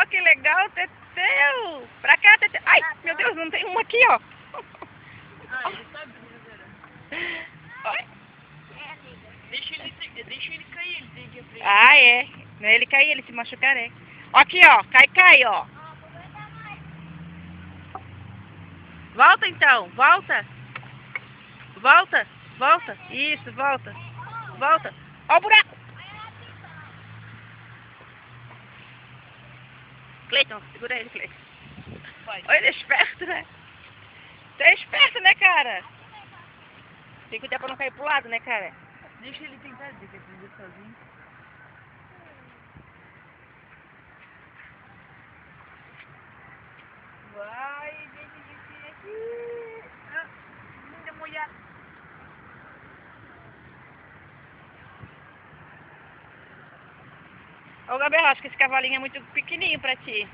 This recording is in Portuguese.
Oh, que legal, Teteu. Pra cá, Teteu. Ai, meu Deus, não tem um aqui, ó. Ah, ele sabe, brincadeira. Oi? Deixa ele cair, ele tem que aprender. Ah, é. Não é ele cair, ele se machucar, é. Aqui, ó. Cai, ó. Volta, então. Volta. Volta. Volta. Isso, volta. Volta. Ó o buraco. Cleiton, segura ele, Cleiton. Olha, ele é esperto, né? Você é esperto, né, cara? Tem que cuidar pra não cair pro lado, né, cara? Deixa ele tentar, ele tem que aprender sozinho. Vai, deixa ele vir aqui. Ah, ainda molhado. Ô, Gabriel, acho que esse cavalinho é muito pequenininho pra ti.